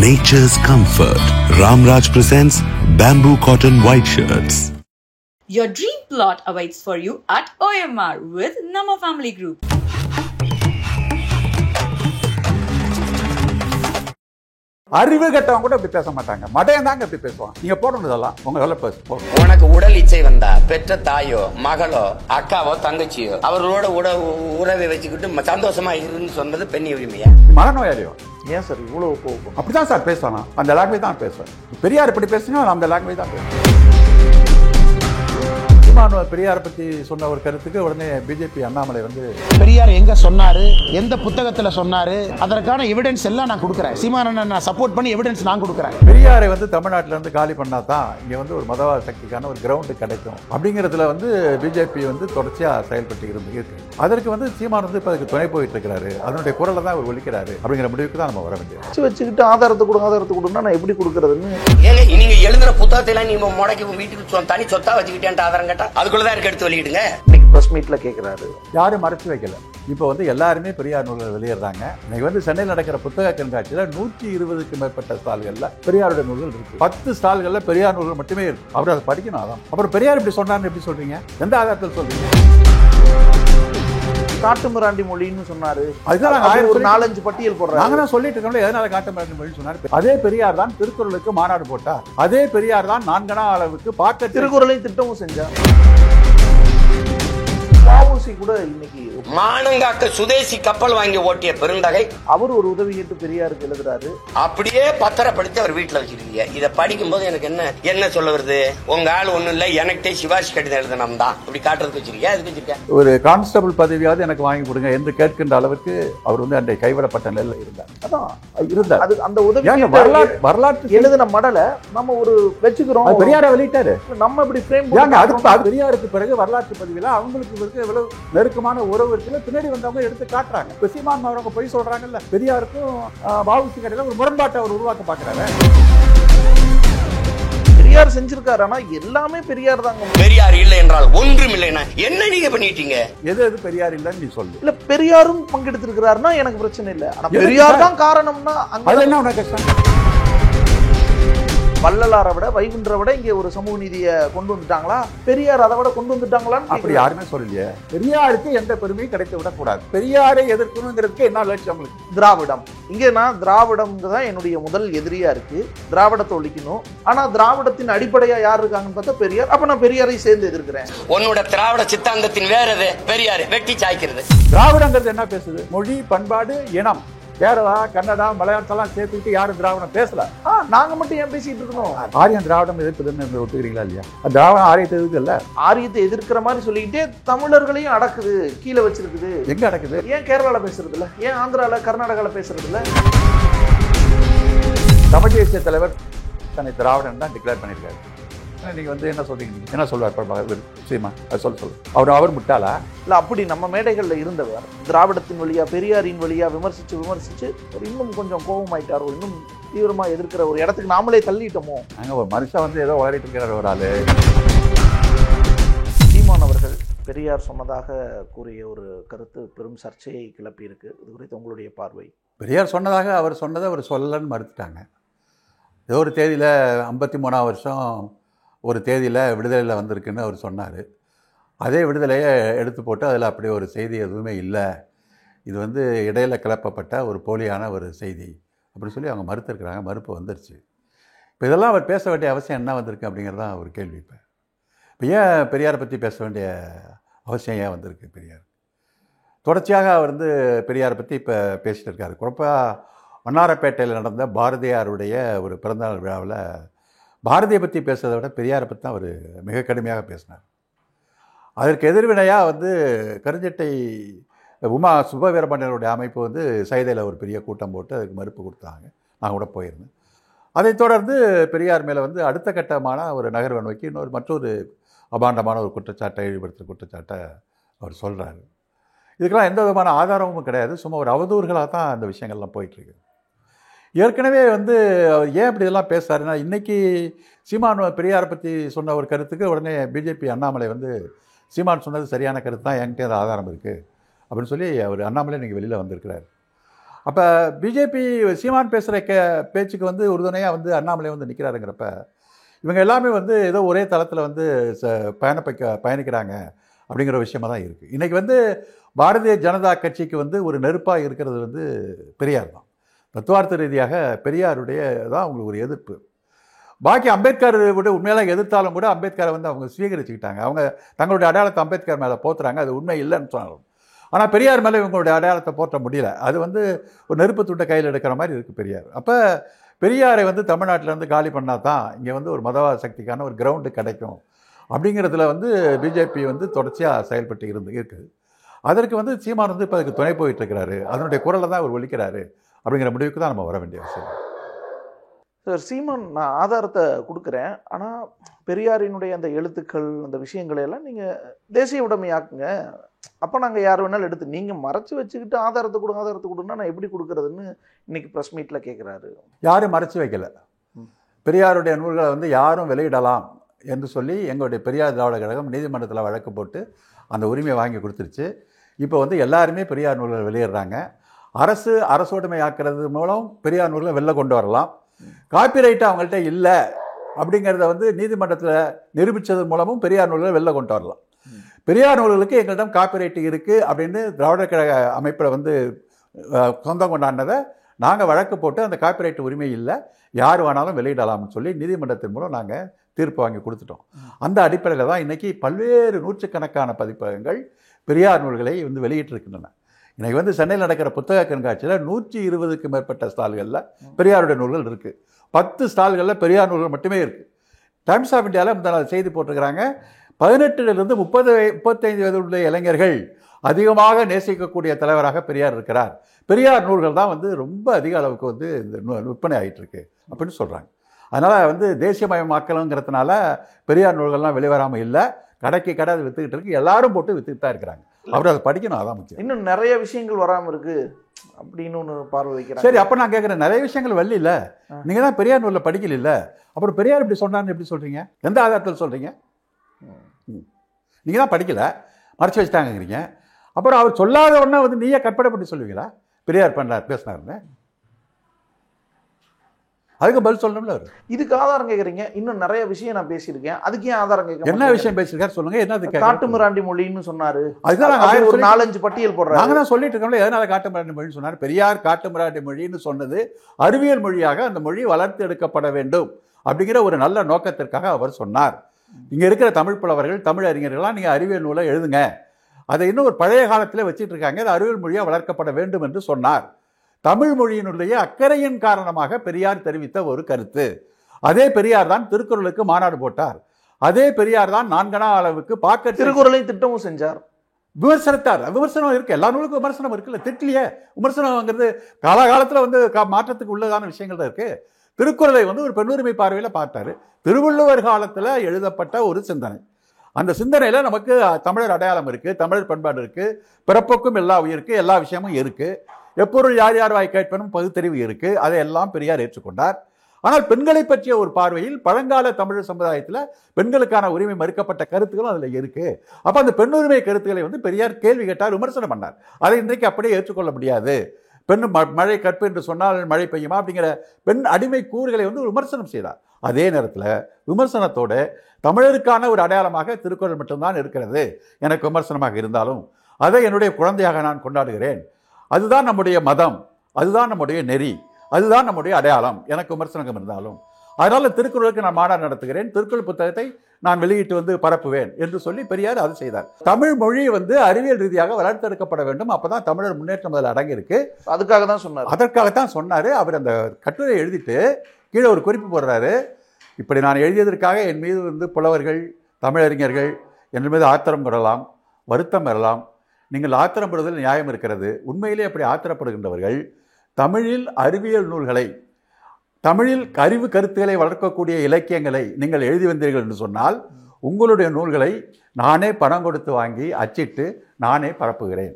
nature's comfort. Ramraj presents bamboo cotton white shirts. Your dream plot awaits for you at OMR with Nama Family Group. அறிவு கட்டவங்க கூட இப்படி பேச மாட்டாங்க. மடையன் தாங்க இப்படி பேசுவான். நீங்க போடுறதெல்லாம் உங்க வேலை பேச. உனக்கு உடல் இச்சை வந்தா பெற்ற தாயோ மகளோ அக்காவோ தங்கச்சியோ அவர்களோட உறவை வச்சுக்கிட்டு சந்தோஷமா இருன்னு சொன்னது பெண் உரிமையா? மனநோயாளியோ ஏன் சார் இவ்வளவு போகும்? அப்படிதான் சார் பேசலாம். அந்த லாங்குவேஜ் தான் பேசுவேன். பெரியார் இப்படி பேசுனா அந்த லாங்குவேஜ் தான் பேசுவேன். பெரியாரை பத்தி சொன்ன ஒரு கருத்துக்கு உடனே பிஜேபி அண்ணாமலை வந்து பெரியார் எங்க சொன்னாரு, எந்த புத்தகத்துல சொன்னாரு, அதற்கான எவிடன்ஸ் எல்லாம் நான் கொடுக்குறேன். சீமானன் நான் சப்போர்ட் பண்ணி எவிடன்ஸ் நான் கொடுக்குறேன். பெரியாரை வந்து தமிழ்நாட்டில இருந்து காலி பண்ணா தான் இங்க வந்து ஒரு மதவாத சக்திக்கான ஒரு கிரவுண்டு கிடைக்கும் அப்படிங்கிறதுல வந்து பிஜேபி வந்து தொடர்ச்சியா செயல்பட்டு இருக்கு. அதற்கு வந்து சீமான் வந்து இப்ப அதுக்கு துணை போயிட்டு இருக்கிறாரு. அதனுடைய குரலை தான் அவர் ஒலிக்கிறாரு அப்படிங்கிற முடிவுக்கு தான் நம்ம வர வேண்டியது. வச்சுக்கிட்டு ஆதாரத்தை கொடுன்னா நான் எப்படி கொடுக்கறதுன்னு நீங்க எழுதுற புத்தகத்தை எல்லாம் நீங்க முடக்கி வீட்டுக்கு தனி சொத்தா வச்சுக்கிட்டேன் ஆதாரம் கேட்டா அதுக்குள்ளதான் இருக்கு, எடுத்து வெளியிடுங்க. பிரஸ் மீட்ல கேட்கிறாரு. யாரும் மறைச்சு வைக்கல. இப்போ வந்து எல்லாருமே பெரியார் நூல்கள் வெளியிடுறாங்க. இன்னைக்கு வந்து சென்னையில் நடக்கிற புத்தக கண்காட்சியில் 120க்கும் மேற்பட்ட ஸ்டால்கள்ல பெரியாருடைய நூல்கள் இருக்கு. 10 ஸ்டால்கள்ல பெரியார் நூல்கள் மட்டுமே இருக்கு. அவர் அதை படிக்கணும். அதான் அப்புறம் பெரியார் இப்படி சொன்னார்னு எப்படி சொல்றீங்க? எந்த ஆதாரத்தில் சொல்றீங்க? காட்டுமிராண்டி மொழின்னு சொன்னாரு. அதுதான் ஒரு 4-5 பட்டியல் போடுறாங்க. நாங்க தான் சொல்லிட்டு இருக்கோம். எதனால காட்டுமிராண்டி மொழின்னு சொன்னாரு? அதே பெரியார் தான் திருக்குறளுக்கு மாநாடு போட்டார். அதே பெரியார் தான் 4 அளவுக்கு பார்க்க திருக்குறளையும் திட்டமும் செஞ்சார். வாவுசி கூட இன்னைக்கு மானங்காக்க சுதேசி கப்பல் வாங்கி ஓட்டிய பெருந்தகை அவர் ஒரு உதவி கேட்டு பெரியாருக்கு எழுதுறாரு. அப்படியே பத்திரப்படுத்தி அவர் வீட்டுல வச்சிருக்கீங்க. இதை படிக்கும் போது எனக்கு என்ன சொல்ல வருது? உங்க ஆள் ஒண்ணும் இல்ல, எனக்கிட்டே சிவாஜி கடிதம் எழுதணும் தான் இப்படி காட்டுறதுக்கு வச்சிருக்கேன். அதுக்கு வச்சிருக்கேன். ஒரு கான்ஸ்டபிள் பதவியாவது எனக்கு வாங்கி கொடுங்க என்று கேட்கின்ற அளவுக்கு அவர் வந்து அன்றைய கைவிடப்பட்ட நிலையில் இருந்தார். அதான் இருந்தார். அது அந்த உதவி வரலாற்று எழுதின மடலை நம்ம ஒரு வச்சுக்கிறோம். பெரியாரை வெளியிட்டாரு. நம்ம இப்படி ஃப்ரேம் அது பெரியாருக்கு பிறகு வரலாற்று பதிவில் அவங்களுக்கு எவ்வளவு நெருக்கமான உறவு இருக்குல்ல, பின்னாடி வந்தவங்க எடுத்து காட்டுறாங்க. இப்ப சீமான் அவங்க போய் சொல்றாங்கல்ல, பெரியாருக்கும் வாவுசி கடையில ஒரு முரண்பாட்டை அவர் உருவாக்க பாக்குறாரு. பெரியார் செஞ்சிருக்காரு. ஆனா எல்லாமே பெரியார் தாங்க. பெரியார் இல்லை என்றால் ஒன்றும் இல்லைன்னா என்ன நீங்க பண்ணிட்டீங்க? எது பெரியார் இல்லைன்னு நீ சொல்லு. இல்ல பெரியாரும் பங்கெடுத்திருக்கிறாருன்னா எனக்கு பிரச்சனை இல்லை. ஆனா பெரியார் தான் காரணம்னா அது என்ன உனக்கு கஷ்டம்? வள்ளலாரை விட வைகுண்டரை விட இங்க ஒரு சமூக நீதியை கொண்டு வந்துட்டாங்களா? பெரியார் அதை விட கொண்டு வந்துட்டாங்களான்னு அப்படி யாருமே சொல்லலையே. பெரியாருக்கு எந்த பெருமையும் கிடைத்து விடக்கூடாது. பெரியாரை எதிர்க்கணுங்கிறதுக்கு என்ன லட்சியம்? திராவிடம். இங்க நான் திராவிடம் தான் என்னுடைய முதல் எதிரியா இருக்கு. திராவிடத்தை ஒழிக்கணும். ஆனா திராவிடத்தின் அடிப்படையா யார் இருக்காங்கன்னு பார்த்தா பெரியார். அப்ப நான் பெரியாரை சேர்ந்து எதிர்க்கிறேன். உன்னோட திராவிட சித்தாந்தத்தின் வேறது பெரியார் வெட்டி சாய்க்கிறது. திராவிடங்கிறது என்ன பேசுது? மொழி, பண்பாடு, இனம். கேரளா, கன்னடா, மலையாளத்தெல்லாம் சேர்த்துக்கிட்டு யாரும் திராவிடம் பேசல. நாங்க மட்டும் ஏன் பேசிட்டு இருக்கணும்? ஆரியம் திராவிடம் எதிர்ப்புன்னு ஒத்துக்கிறீங்களா இல்லையா? திராவிடம் ஆரியத்தை எதிர்க்கு இல்ல. ஆரியத்தை எதிர்க்கிற மாதிரி சொல்லிக்கிட்டே தமிழர்களையும் அடக்குது, கீழே வச்சிருக்குது. எங்க அடக்குது? ஏன் கேரளால பேசுறது இல்ல? ஏன் ஆந்திரால, கர்நாடகால பேசுறது இல்ல? தமிழ் தேசிய தலைவர் தன்னை திராவிடன் தான் டிக்ளேர் பண்ணியிருக்காரு. நீங்க வந்து என்ன சொல்றீங்க? என்ன சொல்வார் சீமா? அது சொல்ல அவர் முட்டாளா? இல்ல அப்படி நம்ம மேடைகள்ல இருந்தவர் திராவிடத்தின் வழியா பெரியாரின் வழியா விமர்சிச்சு ஒரு இன்னும் கொஞ்சம் கோபமாயிட்டார். ஒரு இன்னும் தீவிரமா எதிர்க்கிற ஒரு இடத்துக்கு நாமளே தள்ளிட்டோமோ? அங்க ஒரு மனுஷன் வந்து ஏதோ வளரிட்டு இருக்கிற ஒரு ஆளு. சீமான் அவர்கள் பெரியார் சொன்னதாக கூறிய ஒரு கருத்து பெரும் சர்ச்சையை கிளப்பி இருக்கு. இது குறித்து உங்களுடைய பார்வை? பெரியார் சொன்னதாக அவர் சொன்னதை அவர் சொல்லலன்னு மறுத்துட்டாங்க. ஏதோ ஒரு தேதியில் 53ஆம் வருஷம் ஒரு தேதியில் விடுதலையில் வந்திருக்குன்னு அவர் சொன்னார். அதே விடுதலையை எடுத்து போட்டு அதில் அப்படி ஒரு செய்தி எதுவுமே இல்லை, இது வந்து இடையில் கிளப்பப்பட்ட ஒரு போலியான ஒரு செய்தி அப்படின்னு சொல்லி அவங்க மறுத்துருக்குறாங்க. மறுப்பு வந்துருச்சு. இப்போ இதெல்லாம் அவர் பேச வேண்டிய அவசியம் என்ன வந்திருக்கு அப்படிங்கிறதான் ஒரு கேள்வி. இப்போ ஏன் பெரியாரை பற்றி பேச வேண்டிய அவசியம் ஏன் வந்திருக்கு? பெரியார் தொடர்ச்சியாக அவர் வந்து பெரியாரை பற்றி இப்போ பேசிகிட்டு இருக்காரு. குறிப்பாக வண்ணாரப்பேட்டையில் நடந்த பாரதியாருடைய ஒரு பிறந்தநாள் விழாவில் பாரதியை பற்றி பேசுறதை விட பெரியாரை பற்றி தான் அவர் மிக கடுமையாக பேசினார். அதற்கு எதிர்வினையாக வந்து கருஞ்சட்டை உமா சுப்பவீரபாண்டியனுடைய அமைப்பு வந்து சைதையில் ஒரு பெரிய கூட்டம் போட்டு அதுக்கு மறுப்பு கொடுத்தாங்க. நான் கூட போயிருந்தேன். அதைத் தொடர்ந்து பெரியார் மேலே வந்து அடுத்த கட்டமான ஒரு நகர்வை நோக்கி மற்றொரு அபாண்டமான ஒரு குற்றச்சாட்டை ஈடுபடுத்துகிற குற்றச்சாட்டை அவர் சொல்கிறாரு. இதுக்கெல்லாம் எந்த விதமான ஆதாரமும் கிடையாது. சும்மா ஒரு அவதூறுகளாக தான் அந்த விஷயங்கள்லாம் போயிட்டுருக்கு. ஏற்கனவே வந்து அவர் ஏன் இப்படி இதெல்லாம் பேசுகிறாருன்னா, இன்றைக்கி சீமான் பெரியாரை பற்றி சொன்ன ஒரு கருத்துக்கு உடனே பிஜேபி அண்ணாமலை வந்து சீமான் சொன்னது சரியான கருத்து தான், என்கிட்ட அது ஆதாரம் இருக்குது அப்படின்னு சொல்லி அவர் அண்ணாமலை இன்றைக்கி வெளியில் வந்திருக்கிறார். அப்போ பிஜேபி சீமான் பேசுகிற பேச்சுக்கு வந்து உறுதுணையாக வந்து அண்ணாமலை வந்து நிற்கிறாருங்கிறப்ப இவங்க எல்லாமே வந்து ஏதோ ஒரே தளத்தில் வந்து பயணிக்கிறாங்க அப்படிங்கிற விஷயமா தான் இருக்குது. இன்றைக்கி வந்து பாரதிய ஜனதா கட்சிக்கு வந்து ஒரு நெருப்பாக இருக்கிறது வந்து பெரியார் தான். தத்துவார்த்த ரீதியாக பெரியாருடைய தான் அவங்களுக்கு ஒரு எதிர்ப்பு. பாக்கி அம்பேத்கர் விட உண்மையெல்லாம் எதிர்த்தாலும் கூட அம்பேத்கரை வந்து அவங்க சுவீகரிச்சுக்கிட்டாங்க. அவங்க தங்களுடைய அடையாளத்தை அம்பேத்கர் மேலே போத்துறாங்க. அது உண்மை இல்லைன்னு சொன்னாலும். ஆனால் பெரியார் மேலே இவங்களுடைய அடையாளத்தை போற்ற முடியல. அது வந்து ஒரு நெருப்பு துட்டை கையில் எடுக்கிற மாதிரி இருக்குது பெரியார். அப்போ பெரியாரை வந்து தமிழ்நாட்டிலேருந்து காலி பண்ணால் தான் இங்கே வந்து ஒரு மதவாத சக்திக்கான ஒரு கிரவுண்டு கிடைக்கும் அப்படிங்கிறதுல வந்து பிஜேபி வந்து தொடர்ச்சியாக செயல்பட்டு இருக்குது. அதற்கு வந்து சீமான் வந்து இப்போ அதுக்கு துணை போயிட்டுருக்கிறாரு. அதனுடைய குரலை தான் அவர் ஒலிக்கிறாரு அப்படிங்கிற முடிவுக்கு தான் நம்ம வர வேண்டிய அவசியம். சார், சீமான் நான் ஆதாரத்தை கொடுக்குறேன், ஆனால் பெரியாரினுடைய அந்த எழுத்துக்கள் அந்த விஷயங்களை எல்லாம் நீங்கள் தேசிய உடைமையாக்குங்க, அப்போ நாங்கள் யார் வேணாலும் எடுத்து நீங்கள் மறைச்சி வச்சுக்கிட்டு ஆதாரத்தை கொடுங்கன்னா நான் எப்படி கொடுக்குறதுன்னு இன்னைக்கு ப்ரெஸ் மீட்டில் கேட்குறாரு. யாரும் மறைச்சி வைக்கல. பெரியாருடைய நூல்களை வந்து யாரும் வெளியிடலாம் என்று சொல்லி எங்களுடைய பெரியார் திராவிட கழகம் நீதிமன்றத்தில் வழக்கு போட்டு அந்த உரிமையை வாங்கி கொடுத்துருச்சு. இப்போ வந்து எல்லாருமே பெரியார் நூல்கள் வெளியிடுறாங்க. அரசுடைமை ஆக்கிறது மூலம் பெரியார் நூல்களை வெளில கொண்டு வரலாம். காப்பிரைட்டு அவங்கள்ட்ட இல்லை அப்படிங்கிறத வந்து நீதிமன்றத்தில் நிரூபித்தது மூலமும் பெரியார் நூல்களை வெளில கொண்டு வரலாம். பெரியார் நூல்களுக்கு எங்களிடம் காப்பிரைட்டு இருக்குது அப்படின்னு திராவிட கழக அமைப்பில் வந்து சொந்தம் கொண்டாடினதை நாங்கள் வழக்கு போட்டு அந்த காப்பிரைட்டு உரிமை இல்லை, யார் வேணாலும் வெளியிடலாம்னு சொல்லி நீதிமன்றத்தின் மூலம் நாங்கள் தீர்ப்பு வாங்கி கொடுத்துட்டோம். அந்த அடிப்படையில் தான் இன்றைக்கி பல்வேறு நூற்றுக்கணக்கான பதிப்பகங்கள் பெரியார் நூல்களை வந்து வெளியிட்டிருக்கின்றன. இன்றைக்கி வந்து சென்னையில் நடக்கிற புத்தக கண்காட்சியில் 120க்கும் மேற்பட்ட ஸ்டால்களில் பெரியாருடைய நூல்கள் இருக்குது. 10 ஸ்டால்களில் பெரியார் நூல்கள் மட்டுமே இருக்குது. டைம்ஸ் ஆஃப் இந்தியாவில் இந்த செய்தி போட்டிருக்கிறாங்க, 18லிருந்து 35 வயதுள்ள இளைஞர்கள் அதிகமாக நேசிக்கக்கூடிய தலைவராக பெரியார் இருக்கிறார். பெரியார் நூல்கள் தான் வந்து ரொம்ப அதிக அளவுக்கு வந்து இந்த விற்பனை ஆகிட்டுருக்கு அப்படின்னு சொல்கிறாங்க. அதனால் வந்து தேசியமயமாக்கலுங்கிறதுனால பெரியார் நூல்கள்லாம் வெளிவராமல் இல்லை, கடைக்கு கடை அது விற்றுக்கிட்டு இருக்கு, எல்லாரும் போட்டு விற்றுக்கிட்டு தான் இருக்கிறாங்க. அவர் அதை படிக்கணும், அதான் முக்கியம். இன்னும் நிறைய விஷயங்கள் வராமல் இருக்குது அப்படின்னு ஒன்று பார்வை வைக்கிறேன். சரி, அப்போ நான் கேட்குறேன், நிறைய விஷயங்கள் வரல இல்லை, நீங்கள் தான் பெரியார் நூலில் படிக்கல இல்லை, அப்புறம் பெரியார் இப்படி சொன்னார்னு எப்படி சொல்கிறீங்க? எந்த ஆதாரத்தில் சொல்கிறீங்க? நீங்கள் தான் படிக்கலை, மறைச்சி வச்சுட்டாங்கிறீங்க. அப்புறம் அவர் சொல்லாத உடனே வந்து நீயே கற்பனை பண்ணி சொல்லுவீங்களா பெரியார் பண்ணார் பேசினார்னு? அதுக்கு பதில் சொல்லணும்ல. அவர் இதுக்கு ஆதாரம் கேட்குறீங்க. இன்னும் நிறைய விஷயம் நான் பேசியிருக்கேன், அதுக்கு ஏன் ஆதாரம் கேட்க? என்ன விஷயம் பேசியிருக்காரு சொல்லுங்க. என்ன காட்டுமிராண்டி மொழின்னு சொன்னாரு, அதுதான் ஒரு 4-5 பட்டியல் போடுறாங்க. நாங்கள் தான் சொல்லிட்டு இருக்கோம்ல, எதனால காட்டுமிராண்டி மொழின்னு சொன்னார்? பெரியார் காட்டுமிராண்டி மொழின்னு சொன்னது அறிவியல் மொழியாக அந்த மொழி வளர்த்து எடுக்கப்பட வேண்டும் அப்படிங்கிற ஒரு நல்ல நோக்கத்திற்காக அவர் சொன்னார். இங்கே இருக்கிற தமிழ் புலவர்கள் தமிழ் அறிஞர்கள்லாம் நீங்கள் அறிவியல் நூலை எழுதுங்க, அதை இன்னும் ஒரு பழைய காலத்தில் வச்சுட்டு இருக்காங்க, அது அறிவியல் மொழியாக வளர்க்கப்பட வேண்டும் என்று சொன்னார். தமிழ் மொழியினுடைய அக்கறையின் காரணமாக பெரியார் தெரிவித்த ஒரு கருத்து. அதே பெரியார் தான் திருக்குறளுக்கு மாநாடு போட்டார். அதே பெரியார் தான் 4 அணா அளவுக்கு பாக்கெட் திருக்குறளை திட்டமும் செஞ்சார், விமர்சனத்தார். விமர்சனம் இருக்கு, எல்லா நூலுக்கும் விமர்சனம் இருக்குல்ல, திட்டலையே. விமர்சனங்கிறது காலகாலத்தில் வந்து மாற்றத்துக்கு உள்ளதான விஷயங்கள் தான் இருக்கு. திருக்குறளை வந்து ஒரு பெண்ணுரிமை பார்வையில் பார்த்தாரு. திருவள்ளுவர் காலத்தில் எழுதப்பட்ட ஒரு சிந்தனை. அந்த சிந்தனையில் நமக்கு தமிழர் அடையாளம் இருக்குது, தமிழர் பண்பாடு இருக்குது, பிறப்புக்கும் எல்லா உயிருக்கு எல்லா விஷயமும் இருக்குது, எப்பொருள் யார் யார் வாய் கேட்பனும் பகுத்தறிவு இருக்குது, அதையெல்லாம் பெரியார் ஏற்றுக்கொண்டார். ஆனால் பெண்களை பற்றிய ஒரு பார்வையில் பழங்கால தமிழர் சமுதாயத்தில் பெண்களுக்கான உரிமை மறுக்கப்பட்ட கருத்துக்களும் அதில் இருக்குது. அப்போ அந்த பெண்ணுரிமை கருத்துக்களை வந்து பெரியார் கேள்வி கேட்டார், விமர்சனம் பண்ணார். அதை இன்றைக்கு அப்படியே ஏற்றுக்கொள்ள முடியாது. பெண் மழை கற்பு என்று சொன்னால் மழை பெய்யுமா அப்படிங்கிற பெண் அடிமை கூறுகளை வந்து விமர்சனம் செய்தார். அதே நேரத்தில் விமர்சனத்தோடு தமிழருக்கான ஒரு அடையாளமாக திருக்குறள் மட்டும்தான் இருக்கிறது எனக்கு விமர்சனமாக இருந்தாலும் அதை என்னுடைய குழந்தையாக நான் கொண்டாடுகிறேன். அதுதான் நம்முடைய மதம், அதுதான் நம்முடைய நெறி, அதுதான் நம்முடைய அடையாளம் எனக்கு விமர்சனம் இருந்தாலும். அதனால் திருக்குறளுக்கு நான் மாநாடு நடத்துகிறேன், திருக்குறள் புத்தகத்தை நான் வெளியிட்டு வந்து பரப்புவேன் என்று சொல்லி பெரியார் அது செய்தார். தமிழ் மொழி வந்து அறிவியல் ரீதியாக வளர்த்தெடுக்கப்பட வேண்டும், அப்பதான் தமிழர் முன்னேற்றம் அதில் அடங்கி இருக்கு. அதற்காகத்தான் சொன்னார். அவர் அந்த கட்டுரை எழுதிட்டு கீழே ஒரு குறிப்பு போடுறாரு, இப்படி நான் எழுதியதற்காக என் மீது வந்து புலவர்கள் தமிழறிஞர்கள் என் மீது ஆத்திரம் கொள்ளலாம், வருத்தம் பெறலாம். நீங்கள் ஆத்திரப்படுவதில் நியாயம் இருக்கிறது. உண்மையிலே அப்படி ஆத்திரப்படுகின்றவர்கள் தமிழில் அறிவியல் நூல்களை, தமிழில் அறிவு கருத்துக்களை வளர்க்கக்கூடிய இலக்கியங்களை நீங்கள் எழுதி வந்தீர்கள் என்று சொன்னால் உங்களுடைய நூல்களை நானே பணம் கொடுத்து வாங்கி அச்சிட்டு நானே பரப்புகிறேன்.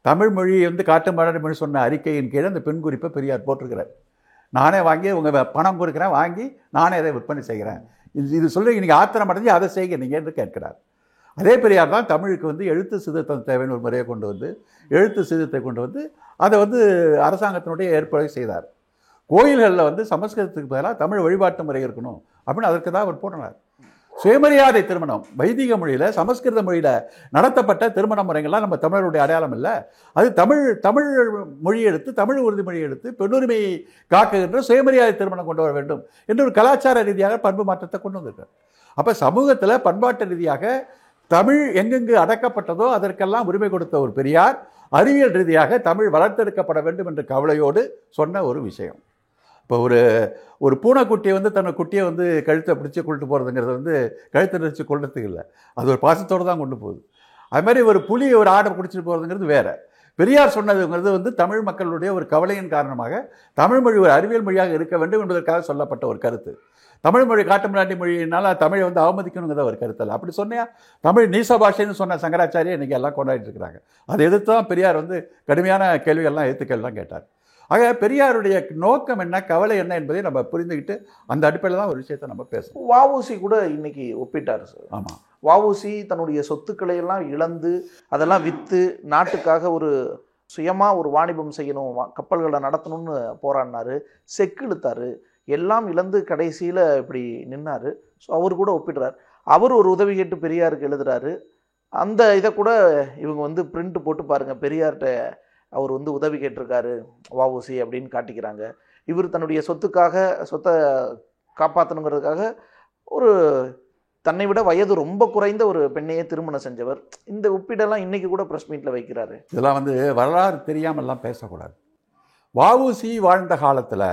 தமிழ் மொழி வந்து காட்டுமிராண்டி மொழி சொன்ன அறிக்கையின் கீழே அந்த பெண் குறிப்பை பெரியார் போட்டிருக்கிறார். நானே வாங்கி உங்கள் பணம் கொடுக்குறேன், வாங்கி நானே அதை விற்பனை செய்கிறேன். இது சொல்லுங்க, நீங்கள் ஆத்திரம் அடைஞ்சு அதை செய்க நீங்கள் என்று கேட்கிறார். அதே பெரியார் தான் தமிழுக்கு வந்து எழுத்து சீர்திருத்தம் தேவைன்னு ஒரு முறையை கொண்டு வந்து எழுத்து சீர்திருத்தத்தை கொண்டு வந்து அதை வந்து அரசாங்கத்தினுடைய ஏற்பாடு செய்தார். கோயில்களில் வந்து சமஸ்கிருதத்துக்கு பதிலாக தமிழ் வழிபாட்டு முறை இருக்கணும் அப்படின்னு அதற்கு தான் அவர் போட்டினார். சுயமரியாதை திருமணம் வைதிக மொழியில் சமஸ்கிருத மொழியில் நடத்தப்பட்ட திருமண முறைகள்லாம் நம்ம தமிழருடைய அடையாளம் இல்லை. அது தமிழ் மொழி எடுத்து தமிழ் உறுதிமொழி எடுத்து பெண்ணுரிமையை காக்குகின்ற சுயமரியாதை திருமணம் கொண்டு வர வேண்டும் என்று ஒரு கலாச்சார ரீதியாக பண்பு மாற்றத்தை கொண்டு வந்திருக்கார். அப்போ சமூகத்தில் பண்பாட்டு ரீதியாக தமிழ் எங்கெங்கு அடக்கப்பட்டதோ அதற்கெல்லாம் உரிமை கொடுத்த ஒரு பெரியார் அறிவியல் ரீதியாக தமிழ் வளர்த்தெடுக்கப்பட வேண்டும் என்ற கவலையோடு சொன்ன ஒரு விஷயம். இப்போ ஒரு பூனைக்குட்டியை வந்து தன்னை குட்டியை வந்து கழுத்தை பிடிச்சி கொண்டு போகிறதுங்கிறது வந்து கழுத்தை நிறுத்தி கொள்றதுக்கு இல்லை, அது ஒரு பாசத்தோடு தான் கொண்டு போகுது. அது மாதிரி ஒரு புலி ஒரு ஆடை பிடிச்சிட்டு போகிறதுங்கிறது வேறு. பெரியார் சொன்னதுங்கிறது வந்து தமிழ் மக்களுடைய ஒரு கவலையின் காரணமாக தமிழ் மொழி ஒரு அறிவியல் மொழியாக இருக்க வேண்டும் என்பதற்காக சொல்லப்பட்ட ஒரு கருத்து. தமிழ் மொழி காட்டுமிராண்டி மொழியினால தமிழை வந்து அவமதிக்கணுங்கிற ஒரு கருத்தல்ல. அப்படி சொன்னையா தமிழ் நீச பாஷைன்னு சொன்ன சங்கராச்சாரியை இன்றைக்கி எல்லாம் கொண்டாடிட்டு இருக்கிறாங்க. அதை எதிர்த்து தான் பெரியார் வந்து கடுமையான கேள்விகள்லாம் எதிர்த்துக்கள்லாம் கேட்டார். ஆக பெரியாருடைய நோக்கம் என்ன, கவலை என்ன என்பதை நம்ம புரிந்துக்கிட்டு அந்த அடிப்படையில் தான் ஒரு விஷயத்தை நம்ம பேசணும். வஉசி கூட இன்னைக்கு ஒப்பிட்டார் சார். ஆமாம், வஉசி தன்னுடைய சொத்துக்களை எல்லாம் இழந்து அதெல்லாம் விற்று நாட்டுக்காக ஒரு சுயமாக ஒரு வாணிபம் செய்யணும், கப்பல்களை நடத்தணும்னு போராடினாரு, செக்கிழுத்தாரு, எல்லாம் இழந்து கடைசியில் இப்படி நின்னார். ஸோ அவர் கூட ஒப்பிடுறார். அவர் ஒரு உதவி கேட்டு பெரியாருக்கு எழுதுறாரு. அந்த இதை கூட இவங்க வந்து பிரிண்ட் போட்டு பாருங்கள், பெரியார்கிட்ட அவர் வந்து உதவி கேட்டிருக்காரு வஉசி அப்படின்னு காட்டிக்கிறாங்க. இவர் தன்னுடைய சொத்தை காப்பாற்றணுங்கிறதுக்காக ஒரு தன்னை விட வயது ரொம்ப குறைந்த ஒரு பெண்ணையே திருமணம் செஞ்சவர். இந்த ஒப்பீடெல்லாம் இன்னைக்கு கூட ப்ரெஸ் மீட்டில் வைக்கிறாரு. இதெல்லாம் வந்து வரலாறு தெரியாமல்லாம் பேசக்கூடாது. வஉசி வாழ்ந்த காலத்தில்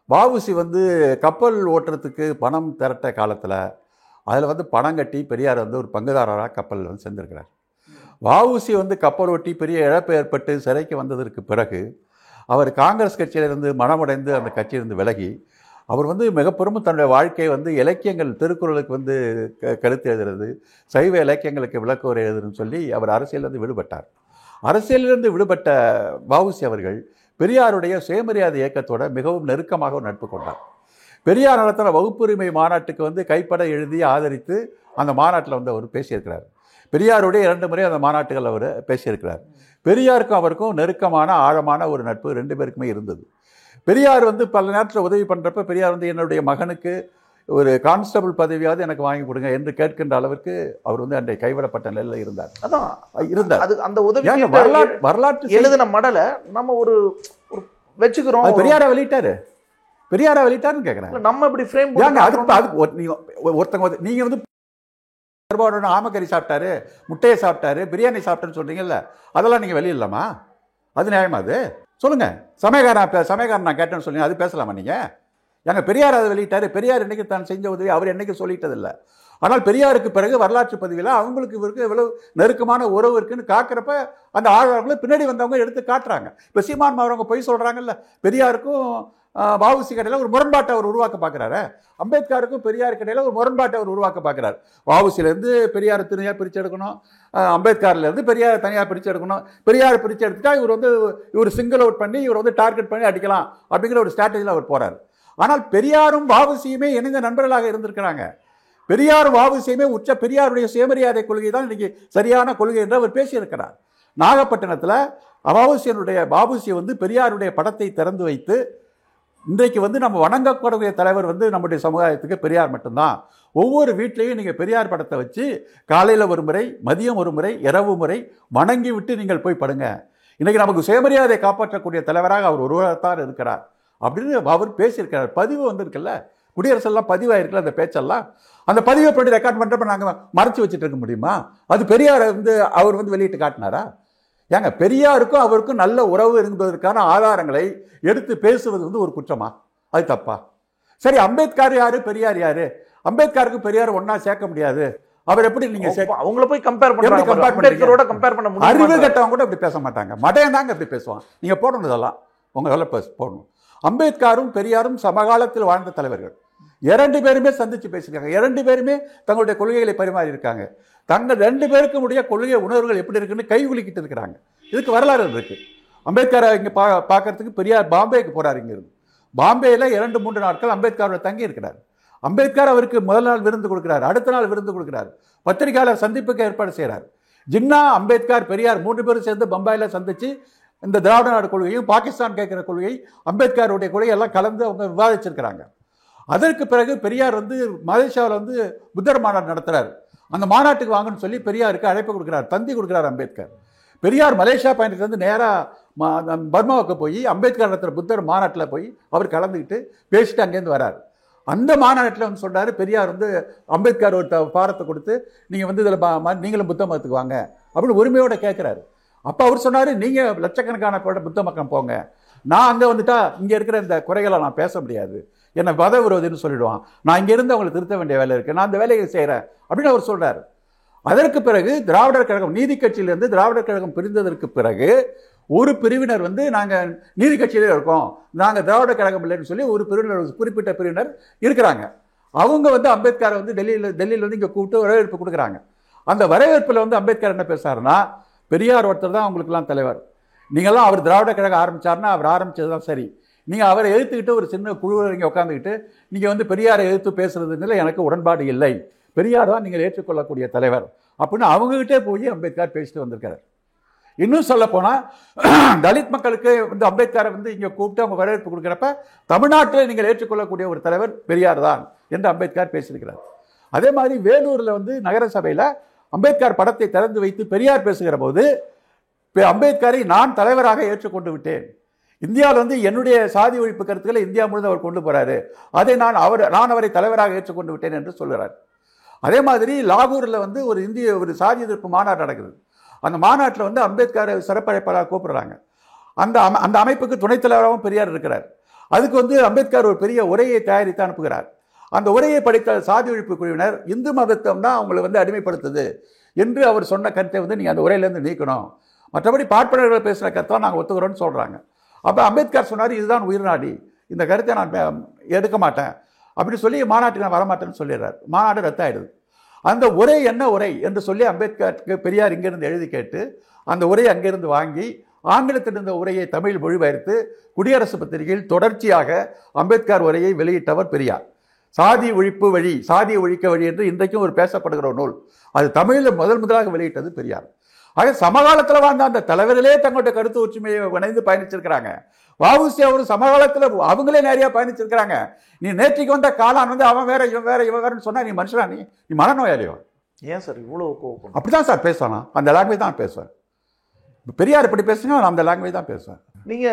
வஉசி வந்து கப்பல் ஓட்டுறதுக்கு பணம் திரட்ட காலத்தில் அதில் வந்து பணம் கட்டி பெரியார் வந்து ஒரு பங்குதாரராக கப்பல் வந்து சேர்ந்திருக்கிறார். வஉசி வந்து கப்பல் ஓட்டி பெரிய இழப்பு ஏற்பட்டு சிறைக்கு வந்ததற்கு பிறகு அவர் காங்கிரஸ் கட்சியிலிருந்து மனமுடைந்து அந்த கட்சியிலிருந்து விலகி அவர் வந்து மிகப்பெரும் தன்னுடைய வாழ்க்கையை வந்து இலக்கியங்கள், திருக்குறளுக்கு வந்து கருத்து எழுதுறது, சைவ இலக்கியங்களுக்கு விளக்குரை எழுதுன்னு சொல்லி அவர் அரசியலிருந்து விடுபட்டார். அரசியலிருந்து விடுபட்ட வஉசி அவர்கள் பெரியாருடைய சுயமரியாதை இயக்கத்தோட மிகவும் நெருக்கமாக ஒரு நட்பு கொண்டார். பெரியார் நடத்தின வகுப்புரிமை மாநாட்டுக்கு வந்து கைப்பட எழுதி ஆதரித்து அந்த மாநாட்டில் வந்து அவர் பேசியிருக்கிறார். பெரியாருடைய 2 முறை அந்த மாநாட்டுகள் அவர் பேசியிருக்கிறார். பெரியாருக்கும் அவருக்கும் நெருக்கமான ஆழமான ஒரு நட்பு 2 பேருக்குமே இருந்தது. பெரியார் வந்து பல நேரத்தில் உதவி பண்ணுறப்ப பெரியார் வந்து என்னுடைய மகனுக்கு ஒரு கான்ஸ்டபிள் பதவியாவது எனக்கு வாங்கி கொடுங்க என்று கேட்கின்ற அளவிற்கு அவர் வந்து அன்றைய கைவிடப்பட்ட நிலையில் இருந்தார். அதான் இருந்தார். அது அந்த உதவி வரலாற்று எழுதின மடலை நம்ம ஒரு வச்சுக்கிறோம். பெரியாரை வெளியிட்டாருன்னு கேட்குறேன். நம்ம இப்படி ஃப்ரேம் ஒருத்தங்க நீங்கள் வந்து ஆமக்கறி சாப்பிட்டாரு, முட்டையை சாப்பிட்டாரு, பிரியாணி சாப்பிட்டாருன்னு சொல்றீங்கல்ல, அதெல்லாம் நீங்கள் வெளியிடலாமா? அது நியாயமா? அது சொல்லுங்க. சமயக்காரன் நான் கேட்டேன்னு சொன்னீங்க, அது பேசலாமா நீங்கள்? எங்கள் பெரியார் அதை வெளியிட்டாரு. பெரியார் என்னைக்கு தான் செஞ்ச உதவி அவர் என்னைக்கு சொல்லிட்டதில்லை. ஆனால் பெரியாருக்கு பிறகு வரலாற்று பதிவில் அவங்களுக்கு இவருக்கு எவ்வளவு நெருக்கமான உறவு இருக்குன்னு காக்கிறப்ப அந்த ஆழ்வார்களை பின்னாடி வந்தவங்க எடுத்து காட்டுறாங்க. இப்போ சீமான் அவரவங்க போய் சொல்கிறாங்கல்ல, பெரியாருக்கும் வஉசி கடையில் ஒரு முரண்பாட்டை அவர் உருவாக்க பார்க்குறாரு. அம்பேத்கருக்கும் பெரியார் கடையில் ஒரு முரண்பாட்டை அவர் உருவாக்க பார்க்குறாரு. வஉசிலேருந்து பெரியார் தனியாக பிரித்து எடுக்கணும், அம்பேத்கர்லேருந்து பெரியார் தனியாக பிரித்து எடுக்கணும். பெரியார் பிரித்து எடுத்துட்டா இவர் சிங்கிள் அவுட் பண்ணி இவர் வந்து டார்கெட் பண்ணி அடிக்கலாம் அப்படிங்கிற ஒரு ஸ்ட்ராட்டஜியில் அவர் போகிறார். ஆனால் பெரியாரும் வஉசியுமே இணைந்த நண்பர்களாக இருந்திருக்கிறாங்க. பெரியாரும் வஉசியுமே பெரியாருடைய சுயமரியாதை கொள்கை தான் இன்னைக்கு சரியான கொள்கை என்று அவர் பேசியிருக்கிறார். நாகப்பட்டினத்தில் வஉசி வந்து பெரியாருடைய படத்தை திறந்து வைத்து இன்றைக்கு வந்து நம்ம வணங்கக்கூடிய தலைவர் வந்து நம்முடைய சமுதாயத்துக்கு பெரியார் மட்டும்தான். ஒவ்வொரு வீட்லேயும் நீங்கள் பெரியார் படத்தை வச்சு காலையில் ஒரு முறை, மதியம் ஒரு முறை, இரவு முறை வணங்கி விட்டு நீங்கள் போய் படுங்க. இன்றைக்கி நமக்கு சுயமரியாதை காப்பாற்றக்கூடிய தலைவராக அவர் ஒருவர்தான் இருக்கிறார் அப்படின்னு அவர் பேசியிருக்கிறார். பதிவு வந்திருக்குல்ல, குடியரசெல்லாம் பதிவாயிருக்குல்ல அந்த பேச்செல்லாம். அந்த பதிவை பண்ணி ரெக்கார்ட் பண்ணுறப்ப நாங்கள் மறைச்சி வச்சுட்டு இருக்க முடியுமா? அது பெரியார் வந்து அவர் வந்து வெளியிட்டு காட்டினாரா? ஏங்க, பெரியாருக்கும் அவருக்கும் நல்ல உறவு என்பதற்கான ஆதாரங்களை எடுத்து பேசுவது வந்து ஒரு குற்றமா? அது தப்பா? சரி, அம்பேத்கர் யாரு, பெரியார் யாரு? அம்பேத்கருக்கு பெரியார் ஒன்னா சேர்க்க முடியாது. அவர் எப்படி நீங்க அவங்கள போய் கம்பேர் பண்ண முடியும்? அறிவு கட்டவங்க கூட இப்படி பேச மாட்டாங்க. மடையன் தாங்க இப்படி பேசுவான். நீங்க போடணும், இதெல்லாம் உங்க வேலை போடணும். அம்பேத்கரும் பெரியாரும் சமகாலத்தில் வாழ்ந்த தலைவர்கள். 2 பேருமே சந்திச்சு பேசியிருக்காங்க. 2 பேருமே தங்களுடைய கொள்கைகளை பரிமாறி இருக்காங்க. தங்கள் 2 பேருக்கும் உடைய கொள்கை உணர்வுகள் எப்படி இருக்குன்னு கை குலுக்கிட்டு இருக்கிறாங்க. இதுக்கு வரலாறு இருக்கு. அம்பேத்கரை இங்கே பார்க்கறதுக்கு பெரியார் பாம்பேக்கு போறாரு. இங்கிருந்து பாம்பேயில் 2-3 நாட்கள் அம்பேத்கரோட தங்கி இருக்கிறார். அம்பேத்கர் அவருக்கு முதல் நாள் விருந்து கொடுக்குறாரு, அடுத்த நாள் விருந்து கொடுக்குறாரு, பத்திரிகையாளர் சந்திப்புக்கு ஏற்பாடு செய்கிறார். ஜின்னா, அம்பேத்கர், பெரியார் 3 பேரும் சேர்ந்து பம்பாயில் சந்தித்து இந்த திராவிட நாடு கொள்கையும் பாகிஸ்தான் கேட்குற கொள்கை, அம்பேத்கருடைய கொள்கை எல்லாம் கலந்து அவங்க விவாதிச்சிருக்கிறாங்க. அதற்கு பிறகு பெரியார் வந்து மலேசியாவில் வந்து புத்தர் மாநாடு நடத்துகிறார். அந்த மாநாட்டுக்கு வாங்கன்னு சொல்லி பெரியாருக்கு அழைப்பு கொடுக்குறார், தந்தி கொடுக்குறார் அம்பேத்கர். பெரியார் மலேசியா பயணத்துலேருந்து நேராக பர்மாவுக்கு போய் அம்பேத்கர் நடத்துகிற புத்தர் மாநாட்டில் போய் அவர் கலந்துக்கிட்டு பேசிட்டு அங்கேருந்து வரார். அந்த மாநாட்டில் வந்து சொல்கிறாரு, பெரியார் வந்து அம்பேத்கர் ஒரு பாரத்தை கொடுத்து நீங்கள் வந்து இதில் நீங்களும் புத்த மதத்துக்கு வாங்க அப்படின்னு உரிமையோடு கேட்குறாரு. அப்போ அவர் சொன்னார், நீங்கள் லட்சக்கணக்கான புத்த மக்கள் போங்க, நான் அங்கே வந்துட்டா இங்கே இருக்கிற இந்த குறைகளை நான் பேச முடியாது, என்னை மத விரோதின்னு சொல்லிடுவான், நான் இங்கேருந்து அவங்களை திருத்த வேண்டிய வேலை இருக்குது, நான் அந்த வேலையை செய்கிறேன் அப்படின்னு அவர் சொல்கிறார். அதற்கு பிறகு திராவிடர் கழகம், நீதி கட்சியிலேருந்து திராவிடர் கழகம் பிரிந்ததற்கு பிறகு ஒரு பிரிவினர் வந்து நாங்கள் நீதி கட்சியிலே இருக்கோம், நாங்கள் திராவிட கழகம் இல்லைன்னு சொல்லி ஒரு பிரிவினர், குறிப்பிட்ட பிரிவினர் இருக்கிறாங்க. அவங்க வந்து அம்பேத்கரை வந்து டெல்லியில் வந்து இங்கே கூப்பிட்டு வரவேற்பு கொடுக்குறாங்க. அந்த வரவேற்பில் வந்து அம்பேத்கர் என்ன பேசுறாருன்னா, பெரியார் ஒருத்தர் தான் அவங்களுக்கெல்லாம் தலைவர், நீங்கள்லாம் அவர் திராவிட கழகம் ஆரம்பித்தார்னா அவர் ஆரம்பித்தது தான் சரி, நீங்கள் அவரை எதிர்த்துக்கிட்டு ஒரு சின்ன குழுவில் இங்கே உட்காந்துக்கிட்டு நீங்கள் வந்து பெரியாரை எதிர்த்து பேசுறதுனால எனக்கு உடன்பாடு இல்லை, பெரியார் தான் நீங்கள் ஏற்றுக்கொள்ளக்கூடிய தலைவர் அப்படின்னு அவங்ககிட்டே போய் அம்பேத்கர் பேசிட்டு வந்திருக்காரு. இன்னும் சொல்ல போனால் தலித் மக்களுக்கு வந்து அம்பேத்கரை வந்து இங்கே கூப்பிட்டு அவங்க வரவேற்பு கொடுக்குறப்ப தமிழ்நாட்டில் நீங்கள் ஏற்றுக்கொள்ளக்கூடிய ஒரு தலைவர் பெரியார் தான் என்று அம்பேத்கர் பேசியிருக்கிறார். அதே மாதிரி வேலூரில் வந்து நகர சபையில் அம்பேத்கர் படத்தை திறந்து வைத்து பெரியார் பேசுகிற போது அம்பேத்கரை நான் தலைவராக ஏற்றுக்கொண்டு விட்டேன், இந்தியாவில் வந்து என்னுடைய சாதி ஒழிப்பு கருத்துக்களை இந்தியா முழுவதும் அவர் கொண்டு போகிறாரு, அதை நான் அவரை தலைவராக ஏற்றுக்கொண்டு விட்டேன் என்று சொல்கிறார். அதே மாதிரி லாகூரில் வந்து ஒரு சாதி எதிர்ப்பு மாநாடு நடக்குது. அந்த மாநாட்டில் வந்து அம்பேத்கரை சிறப்பழைப்பாளராக கூப்பிடுறாங்க. அந்த அமைப்புக்கு துணைத் தலைவராகவும் பெரியார் இருக்கிறார். அதுக்கு வந்து அம்பேத்கர் ஒரு பெரிய உரையை தயாரித்து அனுப்புகிறார். அந்த உரையை படித்த சாதி ஒழிப்பு குழுவினர் இந்து மதத்தம் தான் அவங்களை வந்து அடிமைப்படுத்துது என்று அவர் சொன்ன கருத்தை வந்து நீங்கள் அந்த உரையிலேருந்து நீக்கணும், மற்றபடி பார்ப்பனர்கள் பேசுகிற கருத்தை நாங்கள் ஒத்துக்கிறோன்னு சொல்கிறாங்க. அப்போ அம்பேத்கர் சொன்னார், இதுதான் உயிர்நாடி, இந்த கருத்தை நான் எடுக்க மாட்டேன் அப்படின்னு சொல்லி மாநாட்டுக்கு நான் வரமாட்டேன்னு சொல்லிடுறார். மாநாடு ரத்தாயிடுது. அந்த உரை என்ன உரை என்று சொல்லி அம்பேத்கருக்கு பெரியார் இங்கிருந்து எழுதி கேட்டு அந்த உரையை அங்கிருந்து வாங்கி ஆங்கிலத்தில் இருந்த உரையை தமிழ் மொழிபெயர்த்து குடியரசு பத்திரிகையில் தொடர்ச்சியாக அம்பேத்கர் உரையை வெளியிட்டவர் பெரியார். சாதி ஒழிப்பு வழி, சாதியை ஒழிக்க வழி என்று இன்றைக்கும் ஒரு பேசப்படுகிற ஒரு நூல், அது தமிழில் முதலாக வெளியிட்டது பெரியார். ஆக சமகாலத்தில் வாழ்ந்த அந்த தலைவர்களே தங்களுடைய கருத்து ஒற்றுமையை இணைந்து பயணிச்சிருக்கிறாங்க. வஉசி அவரு சமகாலத்தில் அவங்களே நிறைய பயணிச்சிருக்கிறாங்க. நீ நேற்றுக்கு வந்த காலான் வந்து அவன் வேற இவன் வேற இவன் வேறன்னு சொன்னா நீ மனுஷனா, நீ மனநோயாளியோ? ஏன் சார் இவ்வளோ கோவம்? அப்படிதான் சார் பேசுவானா, அந்த லாங்குவேஜ் தான் பேசுவேன். பெரியார் இப்படி பேசுங்க, நான் அந்த லாங்குவேஜ் தான் பேசுவேன். நீங்க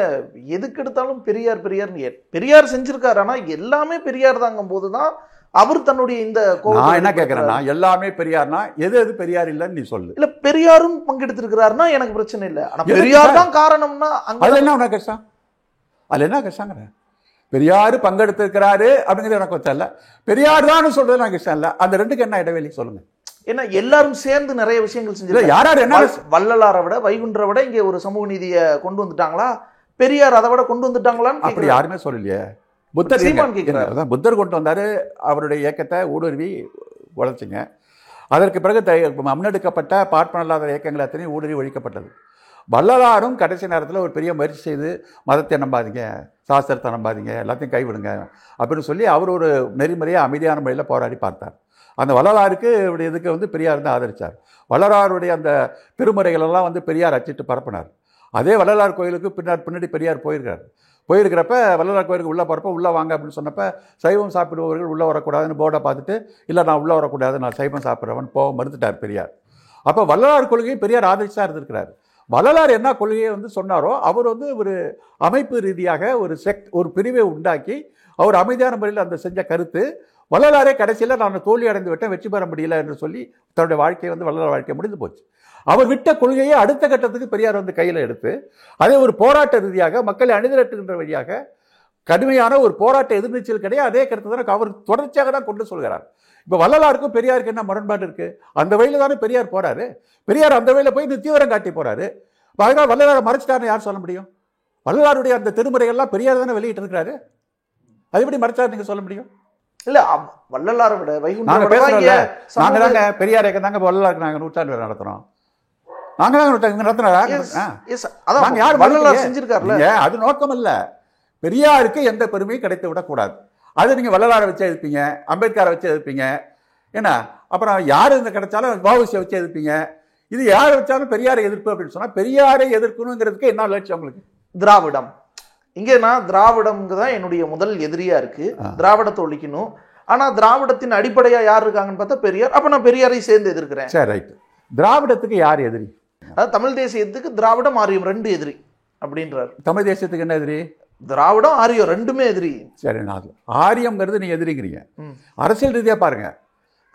எதுக்கு எடுத்தாலும் பெரியார் பெரியார்னு பெரியார் செஞ்சிருக்காரு, ஆனா எல்லாமே பெரியார் தாங்கும் போதுதான் அவர் தன்னுடைய இந்த நான் என்ன கேட்கிறேன்னா, எல்லாமே பெரியார்னா எது பெரியார் இல்லைன்னு நீ சொல்லு. இல்ல பெரியாரும் பங்கெடுத்திருக்கிறாருன்னா எனக்கு பிரச்சனை இல்லை, ஆனா பெரியார் தான் காரணம்னா அதுல என்ன உனக்கு கஷ்டம்? அதுல என்ன கஷ்டங்கிற? பெரியாரு பங்கெடுத்திருக்கிறாரு அப்படிங்கிறது எனக்கு தெரியல, பெரியார் தான் சொல்றது எனக்கு இஷ்டம் இல்லை. அந்த ரெண்டுக்கு என்ன இடைவெளி சொல்லுங்க? ஏன்னா எல்லாரும் சேர்ந்து நிறைய விஷயங்கள் செஞ்சு, யாராரு என்ன வள்ளலாரை விட வைகுண்டரை விட இங்க ஒரு சமூக நீதியை கொண்டு வந்துட்டாங்களா, பெரியார் அதை விட கொண்டு வந்துட்டாங்களான்னு அப்படி யாருமே சொல்லலையே. புத்தர் கேட்கிறார், புத்தர் கொண்டு வந்தாரு, அவருடைய இயக்கத்தை ஊடுருவி உழைச்சிங்க. அதற்கு பிறகு முன்னெடுக்கப்பட்ட பார்ப்பனல்லாத இயக்கங்கள் அத்தனையும் ஊடுருவி ஒழிக்கப்பட்டது. வள்ளலாரும் கடைசி நேரத்தில் ஒரு பெரிய முயற்சி செய்து மதத்தை நம்பாதீங்க, சாஸ்திரத்தை நம்பாதீங்க, எல்லாத்தையும் கைவிடுங்க அப்படின்னு சொல்லி அவர் ஒரு நெறிமுறையாக அமைதியான முறையில் போராடி பார்த்தார். அந்த வள்ளலாருக்கு இதுக்கு வந்து பெரியார் தான் ஆதரித்தார். வள்ளலாருடைய அந்த திருமுறைகளெல்லாம் வந்து பெரியார் அச்சிட்டு பரப்பினார். அதே வள்ளலார் கோயிலுக்கு பின்னாடி பெரியார் போயிருக்கிறப்ப வள்ளலார் கோயிலுக்கு உள்ளே போகிறப்ப உள்ளே வாங்க அப்படின்னு சொன்னப்போ சைவம் சாப்பிடுபவர்கள் உள்ளே வரக்கூடாதுன்னு போர்டை பார்த்துட்டு, இல்லை நான் உள்ளே வரக்கூடாது, நான் சைவம் சாப்பிட்றவன் போக மறுத்துட்டார் பெரியார். அப்போ வள்ளலார் கொள்கையை பெரியார் ஆதரிச்சு தான் இருந்திருக்கிறார். வள்ளலார் என்ன கொள்கையை வந்து சொன்னாரோ அவர் வந்து ஒரு அமைப்பு ரீதியாக ஒரு பிரிவை உண்டாக்கி அவர் அமைதியான முறையில் அந்த செஞ்ச கருத்து, வள்ளலாரே கடைசியில் நான் தோல்வி அடைந்து விட்டேன், வெற்றி பெற முடியல என்று சொல்லி தன்னுடைய வாழ்க்கையை வந்து வள்ளலார் வாழ்க்கை முடிந்து போச்சு. அவர் விட்ட கொள்கையை அடுத்த கட்டத்துக்கு பெரியார் வந்து கையில் எடுத்து அதே ஒரு போராட்ட ரீதியாக மக்களை அணிதிரட்டுகின்ற வழியாக கடுமையான ஒரு போராட்ட எதிர்நீச்சல் கிடையாது, அதே கருத்து தான் அவர் தொடர்ச்சியாக தான் கொண்டு சொல்கிறார். இப்போ வள்ளலாருக்கும் பெரியாருக்கு என்ன முரண்பாடு இருக்கு? அந்த வழியில் தானே பெரியார் போறாரு. பெரியார் அந்த வழியில் போய் தீவிரம் காட்டி போறாரு. அதனால வள்ளலாரை மறைச்சிட்டாருன்னு யார் சொல்ல முடியும்? வள்ளலாருடைய அந்த திருமுறைகள்லாம் பெரியார் தானே வெளியிட்டு இருக்கிறாரு, அது எப்படி மறைச்சாரு நீங்க சொல்ல முடியும்? இல்ல வள்ளலாரை விட நாங்க பேசுறோம்ல, நாங்க தாங்க பெரியார் இயக்கம் தாங்க வள்ளலாருக்கு நாங்க நூற்றாண்டு வேலை நடத்துறோம். நாங்க தான் நடத்துறோம். அது நோக்கம் இல்ல. பெரியாருக்கு எந்த பெருமையும் கிடைத்து விடக்கூடாது. அதை நீங்கள் வள்ளலாரை வச்சு எதிர்ப்பீங்க, அம்பேத்கரை வச்சு எதிர்ப்பீங்க. ஏன்னா அப்புறம் யார் இந்த கிடைச்சாலும் வஉசியை வச்சு எதிர்ப்பீங்க. இது யாரை வச்சாலும் பெரியாரை எதிர்ப்பு அப்படின்னு சொன்னால் பெரியாரை எதிர்க்கணுங்கிறதுக்கு என்ன லட்சியம் உங்களுக்கு? திராவிடம். இங்கே நான் திராவிடம்க்கு தான் என்னுடைய முதல் எதிரியா இருக்கு. திராவிடத்தை ஒழிக்கணும். ஆனா திராவிடத்தின் அடிப்படையா யார் இருக்காங்கன்னு பார்த்தா பெரியார். அப்ப நான் பெரியாரை சேர்ந்து எதிர்க்கிறேன். சரி, ரைட். திராவிடத்துக்கு யார் எதிரி? அதாவது தமிழ் தேசியத்துக்கு திராவிடம் ஆரியம் 2 எதிரி அப்படின்றார். தமிழ் தேசியத்துக்கு என்ன எதிரி? திராவிடம் ஆரியம் 2மே எதிரி. சரி, நான் ஆரியம்ங்கிறது நீங்க எதிரிங்கிறீங்க. அரசியல் ரீதியா பாருங்க,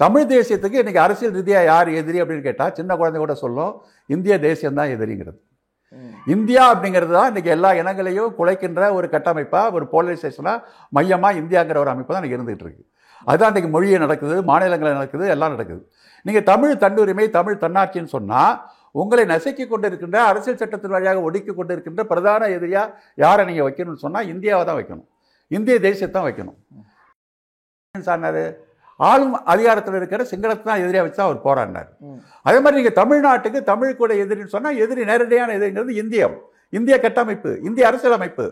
தமிழ் தேசியத்துக்கு இன்னைக்கு அரசியல் ரீதியா யார் எதிரி அப்படின்னு கேட்டா சின்ன குழந்தை கூட சொல்லும் இந்திய தேசியம் தான் எதிரிங்கிறது. இந்தியா அப்படிங்கிறது தான் இன்னைக்கு எல்லா இனங்களையும் குலைக்கின்ற ஒரு கட்டமைப்பா, ஒரு போலரைசேஷனா, மையமா இந்தியாங்கிற ஒரு அமைப்பு தான் இன்னைக்கு இருந்துகிட்டு இருக்கு. அதுதான் இன்னைக்கு மொழியை நடக்குது, மாநிலங்களில் நடக்குது, எல்லாம் நடக்குது. நீங்க தமிழ் தன்னுரிமை, தமிழ் தன்னாட்சின்னு சொன்னா உங்களை நசுக்கி கொண்டிருக்கின்ற அரசியல் சட்டத்தின் வழியாக ஒடுக்கி கொண்டிருக்கின்ற பிரதான எதிரியா யாரை நீங்க வைக்கணும்னு சொன்னா இந்தியாவை தான் வைக்கணும், இந்திய தேசியத்தை தான் வைக்கணும். சொன்னாரு ஆளும் அதிகாரத்தில் இருக்கிற சிங்களத்தை தான் எதிரியா வச்சு அவர் போராடினார். அதே மாதிரி நீங்க தமிழ்நாட்டுக்கு தமிழ் கூட எதிரின்னு சொன்னா எதிரி, நேரடியான எதிரிங்கிறது இந்தியம், இந்திய கட்டமைப்பு, இந்திய அரசியல் அமைப்பு.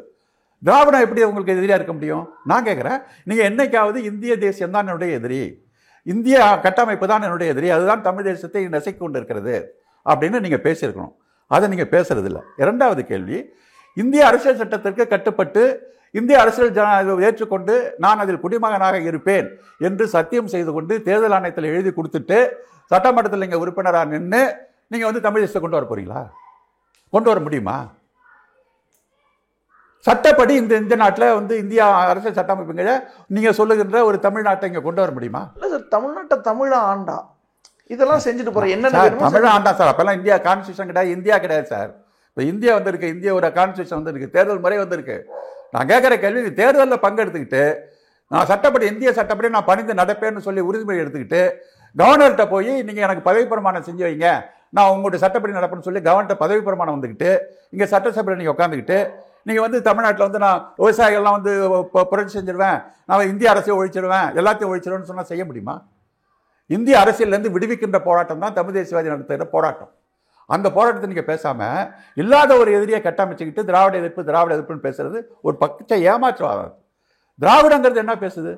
திராவிடம் எப்படி உங்களுக்கு எதிரியா இருக்க முடியும்? நான் கேட்கிறேன், நீங்க என்னைக்காவது இந்திய தேசியம் தான் என்னுடைய எதிரி, இந்திய கட்டமைப்பு தான் என்னுடைய எதிரி, அதுதான் தமிழ் தேசத்தை நசுக்கி கொண்டு இருக்கிறது அப்படின்னு நீங்க பேசியிருக்கணும். அதை நீங்க பேசுறது இல்லை. இரண்டாவது கேள்வி, இந்திய அரசியல் சட்டத்திற்கு கட்டுப்பட்டு இந்திய அரசியல் ஏற்றுக்கொண்டு நான் அதில் குடிமகனாக இருப்பேன் என்று சத்தியம் செய்து கொண்டு தேர்தல் ஆணையத்தில் எழுதி கொடுத்துட்டு சட்டமன்றத்தில் நீங்க உறுப்பினராக நின்று நீங்க வந்து தமிழ் தேசத்தை கொண்டு வர போறீங்களா? கொண்டு வர முடியுமா? சட்டப்படி இந்த நாட்டில் வந்து இந்தியா அரசியல் சட்டமைப்புங்களை நீங்க சொல்லுகின்ற ஒரு தமிழ்நாட்டை இங்க கொண்டு வர முடியுமா? இல்ல சார், தமிழ்நாட்டை தமிழ ஆண்டா இதெல்லாம் செஞ்சுட்டு போறேன். என்ன தமிழ் ஆண்டா சார்? அப்பெல்லாம் இந்தியா கான்ஸ்டியூஷன் கிடையாது, இந்தியா கிடையாது சார். இப்போ இந்தியா வந்திருக்கு, இந்திய ஒரு கான்ஸ்டியூஷன் வந்திருக்கு, தேர்தல் முறை வந்திருக்கு. நான் கேட்குற கேள்வி, தேர்தலில் பங்கெடுத்துக்கிட்டு நான் சட்டப்படி, இந்திய சட்டப்படி நான் பணிந்து நடப்பேன்னு சொல்லி உறுதிமொழி எடுத்துக்கிட்டு கவர்னர்கிட்ட போய் நீங்கள் எனக்கு பதவி பிரமாணம் செஞ்சு வைங்க, நான் உங்களுடைய சட்டப்படி நடப்பேன்னு சொல்லி கவர்னர்கிட்ட பதவி பிரமாணம் வந்துக்கிட்டு இங்கே சட்டசபையில் நீங்கள் உட்காந்துக்கிட்டு நீங்கள் வந்து தமிழ்நாட்டில் வந்து நான் விவசாயிகள்லாம் வந்து புரட்சி செஞ்சிருவேன், நான் இந்திய அரசியல் ஒழிச்சிடுவேன், எல்லாத்தையும் ஒழிச்சிடுவேன்னு சொன்னால் செய்ய முடியுமா? இந்திய அரசியலேருந்து விடுவிக்கின்ற போராட்டம் தான் தமிழ் தேசியவாதி நடத்துகிற போராட்டம். அந்த போராட்டத்தை நீங்கள் பேசாமல் இல்லாத ஒரு எதிரியை கட்டமைச்சுக்கிட்டு திராவிட எதிர்ப்புன்னு பேசுறது ஒரு பச்சை ஏமாற்றுவாதம். திராவிடங்கிறது என்ன பேசுது?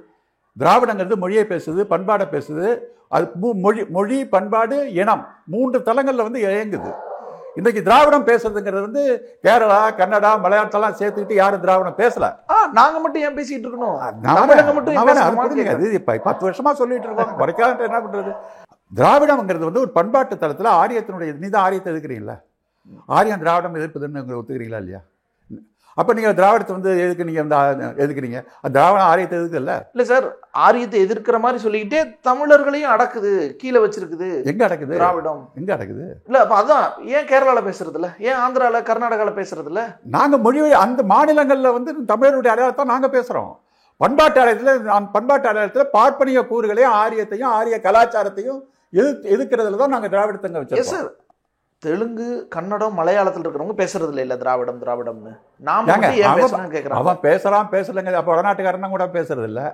திராவிடங்கிறது மொழியை பேசுது, பண்பாடை பேசுது. அது மொழி, பண்பாடு, இனம் 3 தளங்களில் வந்து இயங்குது. இன்னைக்கு திராவிடம் பேசுறதுங்கிறது வந்து கேரளா, கன்னடா, மலையாளத்தெல்லாம் சேர்த்துக்கிட்டு யாரும் திராவிடம் பேசல. நாங்க மட்டும் ஏன் பேசிட்டு இருக்கணும்? அது 10 வருஷமா சொல்லிட்டு இருக்கோம். வரைக்காத என்ன பண்றது? திராவிடம்ங்கிறது வந்து ஒரு பண்பாட்டு தளத்தில் ஆரியத்தினுடைய, நீ தான் ஆரியத்தை எதிர்க்கிறீங்களா? ஆரியம் திராவிடம் எதிர்ப்பதுன்னு ஒத்துக்கிறீங்களா இல்லையா? அப்போ நீங்கள் திராவிடத்தை வந்து எதுக்கு நீங்கள் வந்து எதுக்குறீங்க? திராவிடம் ஆரியத்தை எதுக்கு இல்லை? இல்லை சார், ஆரியத்தை எதிர்க்கிற மாதிரி சொல்லிக்கிட்டே தமிழர்களையும் அடக்குது, கீழே வச்சிருக்குது. எங்கே அடக்குது திராவிடம்? எங்கே அடக்குது? இல்லை, அப்போ அதான் ஏன் கேரளாவில் பேசுறது இல்லை, ஏன் ஆந்திராவில், கர்நாடகாவில் பேசுறது இல்லை? நாங்கள் மொழி அந்த மாநிலங்களில் வந்து தமிழருடைய அடையாளத்தை நாங்கள் பேசுகிறோம். பண்பாட்டு அடையாளத்தில் பார்ப்பனிய கூறுகளையும் ஆரியத்தையும் ஆரிய கலாச்சாரத்தையும் எதுக்கிறதுல தான் நாங்கள் திராவிடத்தங்க வச்சிருக்கோம். சார், தெலுங்கு, கன்னடம், மலையாளத்தில் இருக்கிறவங்க பேசுறது இல்லை திராவிடம்னு. அவன் பேசலங்க. அப்போ வடநாட்டுக்காரன் கூட பேசுறது இல்லை.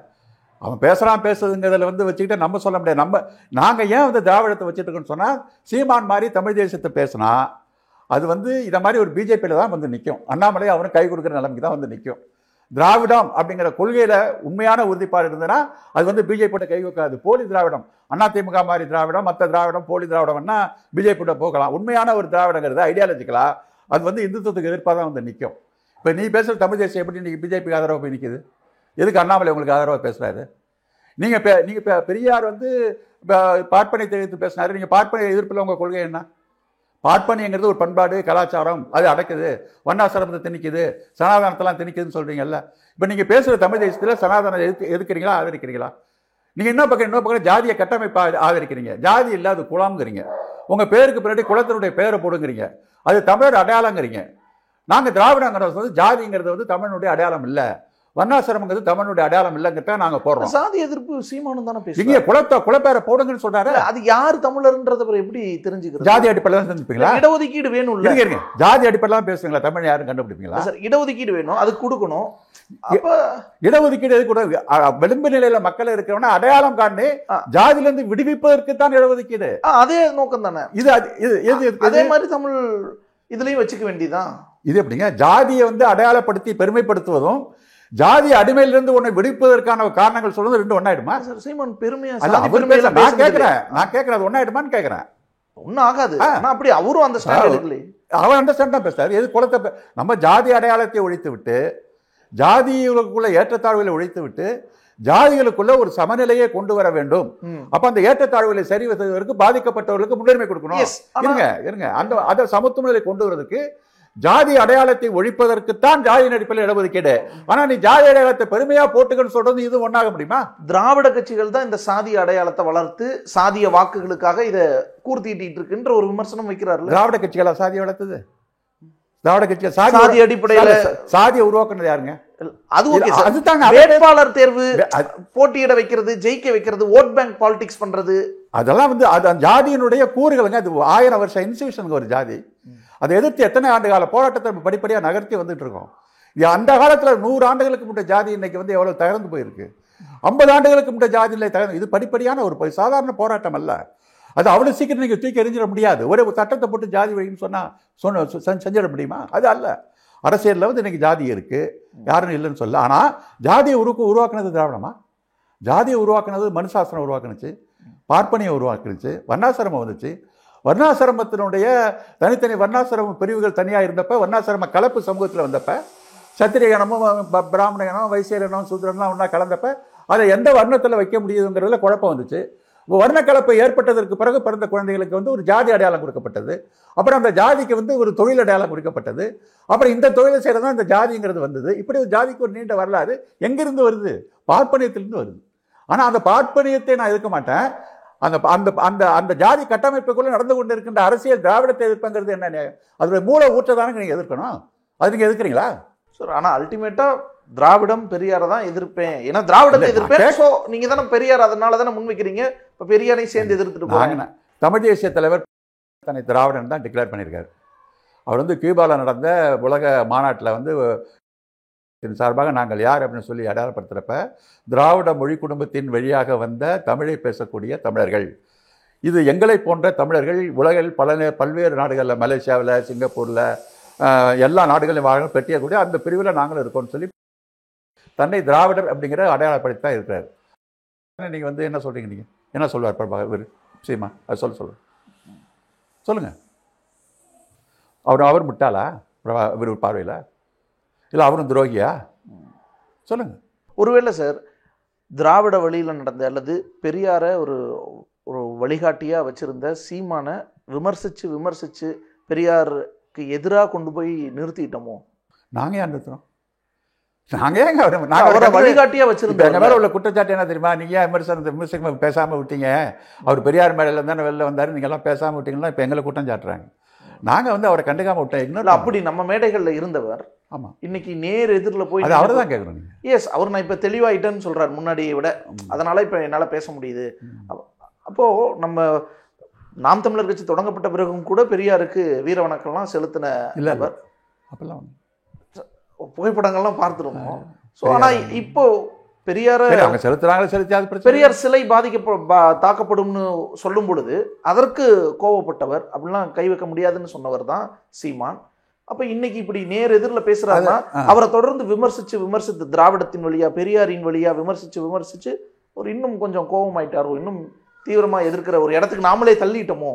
அவன் பேசுறதுங்கிறதுல வந்து வச்சுக்கிட்டு நம்ம சொல்ல முடியாது. நாங்கள் ஏன் வந்து திராவிடத்தை வச்சுட்டு இருக்கோம்னு சொன்னால், சீமான் மாதிரி தமிழ் தேசியத்தை பேசினா அது வந்து இதை மாதிரி ஒரு பிஜேபியில் தான் வந்து நிற்கும். அண்ணாமலை அவனுக்கு கை கொடுக்குற நிலைமைக்கு தான் வந்து நிற்கும். திராவிடம் அப்படிங்கிற கொள்கையில உண்மையான உறுதிப்பாடு இருந்ததுன்னா அது வந்து பிஜேபியோட கை வைக்காது. போலி திராவிடம், அதிமுக மாதிரி திராவிடம், மற்ற திராவிடம், போலி திராவிடம்னா பிஜேபியோட போகலாம். உண்மையான ஒரு திராவிடங்கிறது ஐடியாலஜிக்கலா அது வந்து இந்துத்துவத்துக்கு எதிர்ப்பாக தான் வந்து நிற்கும். இப்போ நீ பேசுகிற தமிழ் தேசியம் எப்படி இன்னைக்கு பிஜேபிக்கு ஆதரவாக போய் நிற்குது? எதுக்கு அண்ணாமலை உங்களுக்கு ஆதரவாக பேசுகிறாரு? நீங்கள் பெரியார் வந்து பார்ப்பனியத்தை எதிர்த்து பேசினாரு. நீங்கள் பார்ப்பனிய எதிர்ப்பில் உங்கள் கொள்கை என்ன? பார்ப்பனியங்கிறது ஒரு பண்பாடு, கலாச்சாரம், அது அடக்குது, வண்ணாசிரமத்தை திணிக்குது, சனாதனத்தெல்லாம் திணிக்குதுன்னு சொல்கிறீங்கல்ல. இப்போ நீங்கள் பேசுகிற தமிழ் தேசத்தில் சனாதனம் எதுக்குறீங்களா, ஆதரிக்கிறீங்களா? நீங்கள் இன்னொரு பக்கம் ஜாதிய கட்டமைப்பை ஆதரிக்கிறீங்க. ஜாதி இல்லை, அது குலம்ங்கிறீங்க. உங்கள் பேருக்கு பின்னாடி குலத்தினுடைய பேரை போடுங்கிறீங்க. அது தமிழர் அடையாளங்கிறீங்க. நாங்கள் திராவிடங்கிறது வந்து ஜாதிங்கிறது வந்து தமிழனுடைய அடையாளம் இல்லை, வண்ணாசிரமங்கிறது தமிழனுடைய அடையாளம் இல்லைங்கிறத நாங்கள் போடுறோம். சாதி எதிர்ப்பு சீமானும் தானே பேசுறீங்க. இங்கே குலப்பேரை போடுங்கன்னு சொல்றாரு. அது யார் தமிழர்ன்றத எப்படி தெரிஞ்சுக்கிறது? ஜாதி அடிப்படையில் தெரிஞ்சுப்பீங்களா? இடஒதுக்கீடு வேணும். ஜாதி அடிப்படையில் பேசுவீங்களா? தமிழ் யாரும் கண்டுபிடிப்பீங்களா? சார், இடஒதுக்கீடு வேணும், அது கொடுக்கணும். அப்ப இடஒதுக்கீடு எது கூட விளிம்பு நிலையில மக்கள் இருக்கிறவன அடையாளம் காண்டி ஜாதியில இருந்து விடுவிப்பதற்கு தான் இடஒதுக்கீடு. அதே நோக்கம் தானே இது. அதே மாதிரி தமிழ் இதுலயும் வச்சுக்க வேண்டியதான். இது எப்படிங்க? ஜாதியை வந்து அடையாளப்படுத்தி பெருமைப்படுத்துவதும் ஜாதி அடிமையிலிருந்து உன்னை விடுப்பதற்கான காரணங்கள் சொல்றது ரெண்டு ஒன்னாயிடுமா? சீமான் பெருமையா நான் கேட்கிறேன் அது ஒன்னாயிடுமான்னு கேட்கிறேன். ஒன்னும் ஆகாது. அப்படி அவரும் அந்த ஸ்டாண்ட் எடுக்கல. அவன் அந்த ஸ்டாண்ட் தான் பேசுறாரு. எது குலத்தை நம்ம ஜாதி அடையாளத்தை ஒழித்து விட்டு, ஜாதிகளுக்குள்ள ஏற்றத்தாழ்வுகளை ஒழித்து விட்டு, ஜாதிகளுக்குள்ள ஒரு சமநிலையை கொண்டு வர வேண்டும். அப்ப அந்த ஏற்றத்தாழ்வுகளை சரி செய்வதற்கு பாதிக்கப்பட்டவர்களுக்கு முன்னுரிமை கொடுக்கணும். இருங்க அந்த அதை சமத்துவநிலை கொண்டு வரதுக்கு ஜாதி அடையாளத்தை ஒழிப்பதற்குத்தான் ஜாதி அடிப்படையில் இடஒதுக்கீடு. ஆனா நீ ஜாதி அடையாளத்தை பெருமையா போட்டுக்கன்னு சொல்றது இது ஒன்னாக முடியுமா? திராவிட கட்சிகள் தான் இந்த சாதி அடையாளத்தை வளர்த்து சாதிய வாக்குகளுக்காக இதை கூர்த்திட்டு இருக்குன்ற ஒரு விமர்சனம் வைக்கிறார்கள். திராவிட கட்சிகளா சாதியை வளர்த்தது? திராவிட கட்சிகள் சாதி அடிப்படையில சாதியை உருவாக்குனது யாருங்க? அதுதான் வேட்பாளர் தேர்வு, போட்டியிட வைக்கிறது, ஜெயிக்க வைக்கிறது, ஓட் பேங்க் பாலிடிக்ஸ் பண்றது, அதெல்லாம் வந்து அது ஜாதியினுடைய கூறுகளுங்க. அது 1000 வருஷ இன்ஸ்டிடியூஷன் ஒரு ஜாதி. அதை எதிர்த்து எத்தனை ஆண்டு கால போராட்டத்தை படிப்படியாக நகர்த்தி வந்துட்டு இருக்கோம். அந்த காலத்தில் 100 ஆண்டுகளுக்கு முன்ன ஜாதி இன்னைக்கு வந்து எவ்வளவு தகர்ந்து போயிருக்கு. 50 ஆண்டுகளுக்கு முன்ன ஜாதி இல்லை தகர்ந்து. இது படிப்படியான ஒரு சாதாரண போராட்டம் அல்ல. அது அவ்வளவு சீக்கிரம் நீங்க தூக்கி எறிஞ்சிட முடியாது. ஒரே சட்டத்தை போட்டு ஜாதி வழின்னு செஞ்சிட முடியுமா? அது அல்ல. அரசியலில் வந்து இன்னைக்கு ஜாதி இருக்கு, யாரும் இல்லைன்னு சொல்ல. ஆனா ஜாதியை உருவாக்குனது திராவிடமா? ஜாதியை உருவாக்குனது மனுசாசனம் உருவாக்குனுச்சு, பார்ப்பனியை உருவாக்குனுச்சு, வர்ணாசிரமம் வந்துச்சு. வர்ணாசிரமத்தினுடைய தனித்தனி வர்ணாசிரம பிரிவுகள் தனியாக இருந்தப்ப, வர்ணாசிரம கலப்பு சமூகத்தில் வந்தப்ப, சத்திரியகணமும் பிராமணகணம் வைசியகணம் சூத்திரம்லாம் ஒன்றா கலந்தப்ப அதை எந்த வர்ணத்தில் வைக்க முடியுதுங்கிறதுல குழப்பம் வந்துச்சு. வர்ணக்கலப்பு ஏற்பட்டதற்கு பிறகு பிறந்த குழந்தைகளுக்கு வந்து ஒரு ஜாதி அடையாளம் கொடுக்கப்பட்டது. அப்புறம் அந்த ஜாதிக்கு வந்து ஒரு தொழில் அடையாளம் கொடுக்கப்பட்டது. அப்புறம் இந்த தொழிலை செய்யறதான் இந்த ஜாதிங்கிறது வந்தது. இப்படி ஒரு ஜாதிக்கு ஒரு நீண்ட வரலாறு எங்கிருந்து வருது? பார்ப்பனியத்திலிருந்து வருது. ஆனால் அந்த பார்ப்பனியத்தை நான் எதிர்க்க மாட்டேன். அந்த அந்த அந்த அந்த ஜாதி கட்டமைப்புக்குள்ள நடந்து கொண்டு இருக்கின்ற அரசியல் திராவிடத்தை எதிர்ப்புங்கிறது என்ன? அதோட மூல ஊற்றதானே நீங்க எதிர்க்கணும். அது நீங்க எதிர்க்கிறீங்களா சார்? ஆனா அல்டிமேட்டா திராவிடம் பெரியாரை தான் எதிர்ப்பேன். ஏன்னா திராவிடத்தை எதிர்ப்பேன். நீங்க தானே பெரியார் அதனால தானே முன்வைக்கிறீங்க. இப்ப பெரியாரை சேர்ந்து எதிர்த்துட்டு போறாங்க. தமிழ் தேசிய தலைவர் தன்னை திராவிடன் தான் டிக்ளேர் பண்ணியிருக்காரு. அவர் வந்து கியூபாவில் நடந்த உலக மாநாட்டில் வந்து சார்பாக நாங்கள் யார் அப்படின்னு சொல்லி அடையாளப்படுத்துகிறப்ப திராவிட மொழி குடும்பத்தின் வழியாக வந்த தமிழை பேசக்கூடிய தமிழர்கள், இது எங்களை போன்ற தமிழர்கள் உலகில் பல்வேறு நாடுகளில், மலேசியாவில், சிங்கப்பூரில், எல்லா நாடுகளையும் வாழ பெட்டியக்கூடிய அந்த பிரிவில் நாங்களும் இருக்கோம்னு சொல்லி தன்னை திராவிடர் அப்படிங்கிற அடையாளப்படுத்தி தான் இருக்கிறார். நீங்கள் வந்து என்ன சொல்கிறீங்க? நீங்கள் என்ன சொல்லுவார் இவர் சீமா? அது சொல்லுங்கள். அவர் முட்டாளா இவர் பார்வையில்? இல்லை அவரும் துரோகியா? சொல்லுங்க. ஒருவேளை சார் திராவிட வழியில் நடந்த அல்லது பெரியார ஒரு ஒரு வழிகாட்டியாக வச்சிருந்த சீமான விமர்சிச்சு பெரியாருக்கு எதிராக கொண்டு போய் நிறுத்திட்டோமோ? நாங்கள் ஏன் நிறுத்துறோம்? நாங்கள் ஏங்க அவரை வழிகாட்டியாக வச்சிருந்தோம். எங்கள் மேலே உள்ள குற்றச்சாட்டு என்ன தெரியுமா? நீங்கள் ஏன் விமர்சனம் பேசாமல் விட்டீங்க? அவர் பெரியார் மேடையில் தானே வெளில வந்தார், நீங்கள் எல்லாம் பேசாமல் விட்டீங்கன்னா இப்போ எங்களை குற்றம் சாட்டுறாங்க. நாங்கள் வந்து அவரை கண்டுக்காம விட்டோம். அப்படி நம்ம மேடைகளில் இருந்தவர் ஆமாம் இன்னைக்கு நேர் எதிரில் போய் அவரை தான் கேட்குறோம். எஸ், அவர் நான் இப்போ தெளிவாயிட்டேன்னு சொல்கிறார் முன்னாடியை விட, அதனால இப்போ என்னால் பேச முடியுது. அப்போது நம்ம நாம் தமிழர் கட்சி தொடங்கப்பட்ட பிறகும் கூட பெரியாருக்கு வீர வணக்கம்லாம் செலுத்தின இல்லை அப்பெல்லாம் புகைப்படங்கள்லாம் பார்த்துருவோம். ஸோ ஆனால் இப்போ பெரியார செலுத்துறாங்க, பெரியார் சிலை தாக்கப்படும்னு சொல்லும் பொழுது அதற்கு கோவப்பட்டவர், அப்படிலாம் கை வைக்க முடியாதுன்னு சொன்னவர் தான் சீமான். அப்ப இன்னைக்கு இப்படி நேர் எதிரில் பேசுறாருன்னா அவரை தொடர்ந்து விமர்சித்து திராவிடத்தின் வழியா பெரியாரின் வழியா விமர்சிச்சு ஒரு இன்னும் கொஞ்சம் கோபமாயிட்டாரோ, இன்னும் தீவிரமா எதிர்க்கிற ஒரு இடத்துக்கு நாமளே தள்ளிட்டோமோ?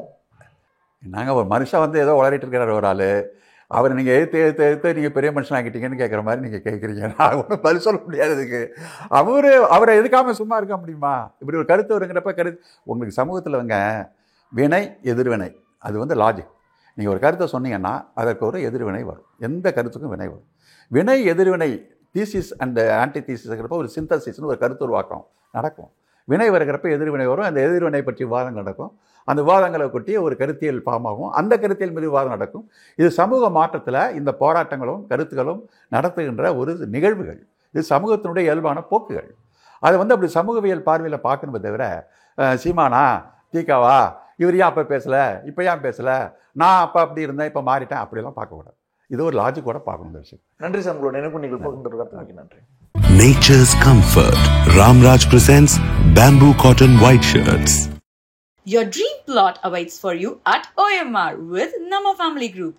நாங்க ஒரு மனுஷன் வந்து ஏதோ உளறிட்டு இருக்கிறார் ஒரு ஆளு, அவர் நீங்கள் எதிர்த்து நீங்கள் பெரிய மனுஷன் ஆகிட்டீங்கன்னு கேட்குற மாதிரி நீங்கள் கேட்குறீங்க. நான் ஒன்றும் பதில் சொல்ல முடியாததுக்கு. அவரை எதுக்காமல் சும்மா இருக்க முடியுமா? இப்படி ஒரு கருத்து வருங்கிறப்ப உங்களுக்கு சமூகத்தில் வினை எதிர்வினை, அது வந்து லாஜிக். நீங்கள் ஒரு கருத்தை சொன்னீங்கன்னா அதற்கு ஒரு எதிர்வினை வரும். எந்த கருத்துக்கும் வினை வரும். வினை எதிர்வினை, தீசிஸ் அண்ட் ஆன்டி தீசிஸ்ங்கிறப்ப ஒரு சிந்தசிஸ்னு ஒரு கருத்து உருவாக்கம் நடக்கும். வினை வருகிறப்ப எதிர்வினை வரும். அந்த எதிர்வினை பற்றி விவாதங்கள் நடக்கும். அந்த விவாதங்களை கொட்டிய ஒரு கருத்தியல் பாமாகும். அந்த கருத்தியல் மீது விவாதம் நடக்கும். இது சமூக மாற்றத்தில் இந்த போராட்டங்களும் கருத்துக்களும் நடத்துகின்ற ஒரு நிகழ்வுகள். இது சமூகத்தினுடைய இயல்பான போக்குகள். அதை வந்து அப்படி சமூகவியல் பார்வையில் பார்க்கணுமே தவிர சீமானா தீக்காவா இவர் ஏன் அப்போ பேசலை, இப்போ ஏன் பேசலை, நான் அப்போ அப்படி இருந்தேன் இப்போ மாறிட்டேன், அப்படியெல்லாம் பார்க்கக்கூடாது. இது ஒரு லாஜிக்கோட பார்க்கணும் விஷயம். நன்றி சார், உங்களோட நினைப்பு நீங்கள் பகிர்ந்து நன்றி. Nature's Comfort. Ramraj presents Bamboo Cotton White Shirts. Your dream plot awaits for you at OMR with Nama Family Group.